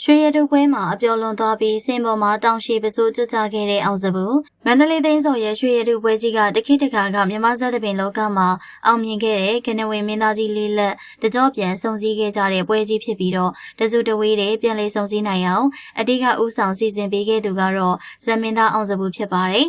ရွှေရတုပွဲမှာအပျော်လွန်သွားပြီးစင်ပေါ်မှာတောင်ရှိပစိုးကျွတ်ကြခဲ့တဲ့အောင်စပူမန္တလေးသိန်းစော်ရဲ့ရွှေရတုပွဲကြီးကတခိတခါကမြမဇက်သပင်လောကမှာအောင်မြင်ခဲ့တဲ့ကနဝေမင်းသားကြီးလေးလက်တကြောပြန်စုံစည်းခဲ့ကြတဲ့ပွဲကြီးဖြစ်ပြီးတော့တစုတဝေးတဲ့ပြန်လည်စုံစည်းနိုင်အောင်အတိကဥဆောင်စီစဉ်ပေးခဲ့သူကတော့ဇမင်းသားအောင်စပူဖြစ်ပါတယ်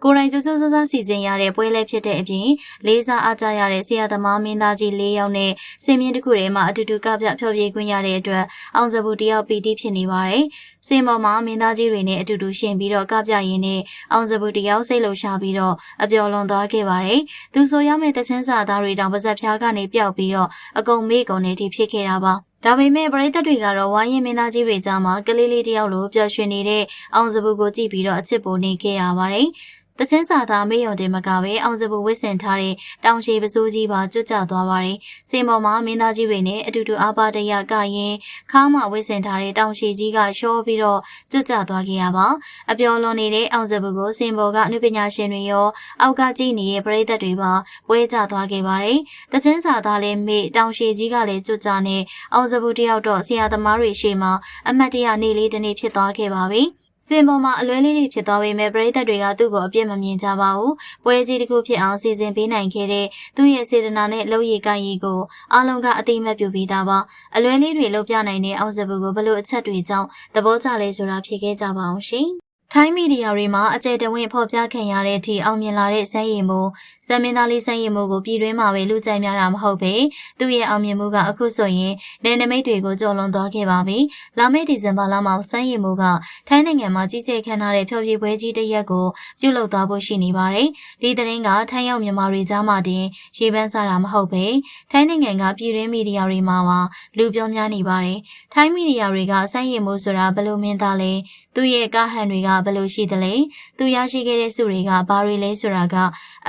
ကိုရိုင်းကျိုးကျိုးဆဆစီစဉ်ရတဲ့ပွဲလဲဖြစ်တဲ့အပြင်လေးစားအားကြရတဲ့ဆရာသမားမင်းသားကြီး၄ယောက်နဲ့စင်မြင့်တစ်ခုထဲမှာအတူတူကပြဖျော်ဖြေခွင့်ရတဲ့အတွက်အောင်စပူတယောက်ပီတိဖြစ်နေပါတယ်။စင်ပေါ်မှာမင်းသားကြီးတွေနဲ့အတူတူရှင်ပြီးတော့ကပြရင်းနဲ့အောင်စပူတယောက်စိတ်လှုပ်ရှားပြီးတော့အပျော်လွန်သွားခဲ့ပါတယ်။သူဆိုရမယ့်တချမ်းစာသားတွေတောင်ပါဇက်ဖျားကနေပျောက်ပြီးတော့အကုန်မေ့ကုန်နေထိဖြစ်ခဲ့တာပါ။ဒါပေမဲ့ပရိသတ်တွေကတော့ဝိုင်းရင်မင်းသားကြီးတွေကြားမှာကလေးလေးတယောက်လိုပျော်ရွှင်နေတဲ့အောင်စပူကိုကြည့်ပြီးတော့အချစ်ပိုနေခဲ့ရပါတယ်။တချင်းစာသားမေယုံတင်မကပဲအောင်စပူဝစ်ဆင်ထားတဲ့တောင်ရှိပစိုးကြီးပါကျွတ်ကျသွားပါတယ်။စင်ပေါ်မှာမင်းသားကြီးတွေနဲ့အတူတူအားပါတရကရင်ခါမှဝစ်ဆင်ထားတဲ့တောင်ရှိကြီးကရှော့ပြီးတော့ကျွတ်ကျသွားခဲ့ရပါ။အပျော်လွန်နေတဲ့အောင်စပူကိုစင်ပေါ်ကအနုပညာရှင်တွေရောအောက်ကကြည့်နေတဲ့ပရိသတ်တွေပါပွဲကျသွားခဲ့ပါတယ်။တချင်းစာသားလည်းမေတောင်ရှိကြီးကလည်းကျွတ်ကျနေအောင်စပူတယောက်တော့ဆရာသမားတွေရှေ့မှာအမတ်တရနေ့လေးတစ်နေ့ဖြစ်သွားခဲ့ပါပြီ။စင်ပေါ်မှာအလွဲလေးတွေဖြစ်သွားပေမဲ့ပရိသတ်တွေကသူ့ကိုအပြစ်မမြင်ကြပါဘူး။ပွဲကြီးတစ်ခုဖြစ်အောင်စီစဉ်ပေးနိုင်ခဲ့တဲ့သူ့ရဲ့စေတနာနဲ့လှုပ်ရည်ကိုင်ရည်ကိုအားလုံးကအတိအမှတ်ပြုပြီးသားပါ။အလွဲလေးတွေလှုပ်ပြနိုင်တဲ့အောင်စပူကိုဘလို့အချက်တွေကြောင့်သဘောကျလဲဆိုတာဖြေခဲ့ကြပါအောင်ရှင်။ထိုင်းမီဒီယာတွေမှာအကျယ်တဝင့်ဖော်ပြခံရတဲ့အထိအောင်မြင်လာတဲ့စမ်းရည်မိုးဇမင်းသားလေးစမ်းရည်မိုးကိုပြည်တွင်းမှာပဲလူကြိုက်များတာမဟုတ်ပဲသူ့ရဲ့အောင်မြင်မှုကအခုဆိုရင်နယ်နိမိတ်တွေကိုကျော်လွန်သွားခဲ့ပါပြီ။လာမယ့်ဒီဇင်ဘာလမှာစမ်းရည်မိုးကထိုင်းနိုင်ငံမှာကြီးကျယ်ခမ်းနားတဲ့ဖျော်ဖြေပွဲကြီးတစ်ရက်ကိုပြုလုပ်သွားဖို့ရှိနေပါတယ်။ဒီသတင်းကထိုင်းရောက်မြန်မာတွေကြားမှာတင်ရေးပန်းစားတာမဟုတ်ပဲထိုင်းနိုင်ငံကပြည်တွင်းမီဒီယာတွေမှာပါလူပြောများနေပါတယ်။ထိုင်းမီဒီယာတွေကစမ်းရည်မိုးဆိုတာဘလို့မင်းသားလဲသူ့ရဲ့ကားဟန်တွေကဘယ်လိုရှိသလဲသူရရှိခဲ့တဲ့စုတွေကဘာတွေလဲဆိုတာက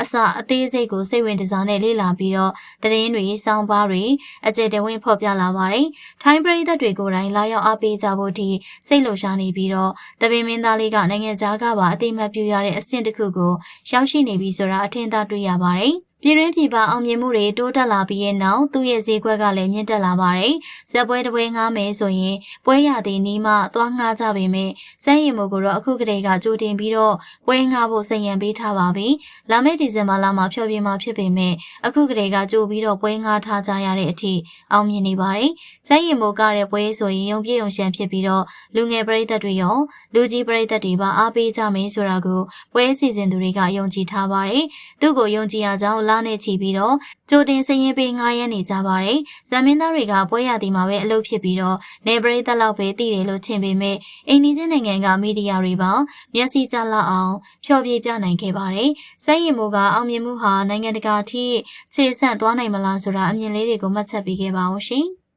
အစအသေးစိတ်ကိုစိတ်ဝင်စားနဲ့လေ့လာပြီးတော့သတင်းတွေစောင်းပါးတွေအကျယ်တဝင့်ဖော်ပြလာပါတယ်ထိုင်းပရိသတ်တွေကိုယ်တိုင်လာရောက်အားပေးကြဖို့ဒီစိတ်လှုပ်ရှားနေပြီးတော့တပင်မင်းသားလေးကနိုင်ငံခြားကပါအသိမှတ်ပြုရတဲ့အဆင့်တစ်ခုကိုရောက်ရှိနေပြီဆိုတာအထင်သာတွေ့ရပါတယ်ပြည်တွင်းပြည်ပအောင်မြင်မှုတွေတိုးတက်လာပြီးရဲ့နောက်သူ့ရဲ့ဈေးကွက်ကလည်းမြင့်တက်လာပါတယ်။ဇက်ပွဲတစ်ပွဲငားမယ်ဆိုရင်ပွဲရသည်နီးမှသွားငားကြပေမဲ့စမ်းရည်မို့ကိုတော့အခုကတည်းကကြိုတင်ပြီးတော့ပွဲငားဖို့စည်ရန်ပေးထားပါပြီ။လာမယ့်ဒီဇင်ဘာလမှာဖျော်ဖြေမှာဖြစ်ပေမဲ့အခုကတည်းကကြိုပြီးတော့ပွဲငားထားကြရတဲ့အထိအောင်မြင်နေပါတယ်။စမ်းရည်မို့ကတဲ့ပွဲဆိုရင်ယုံပြည့်ယုံရှံဖြစ်ပြီးတော့လူငယ်ပရိသတ်တွေရောလူကြီးပရိသတ်တွေပါအားပေးကြမယ်ဆိုတာကိုပွဲစီစဉ်သူတွေကယုံကြည်ထားပါတယ်။သူ့ကိုယုံကြည်ရကြောင်းလာနေချီပြီးတော့ကြိုတင်စရင်ပေးငားရမ်းနေကြပါတယ်။ဇမင်းသားတွေကပွဲရသည်မှာပဲအလုပ်ဖြစ်ပြီးတော့နေပရိသတ်လောက်ပဲတည်တယ်လို့ထင်ပေမဲ့အိန္ဒိယနိုင်ငံကမီဒီယာတွေပါမျက်စိကျလောက်အောင်ဖျော်ဖြေပြနိုင်ခဲ့ပါတယ်။စက်ရင်မိုးကအောင်မြင်မှုဟာနိုင်ငံတကာထိခြေဆန့်သွားနိုင်မလားဆိုတာအမြင်လေးတွေကိုမှတ်ချက်ပေးခဲ့ပါအောင်ရှင်။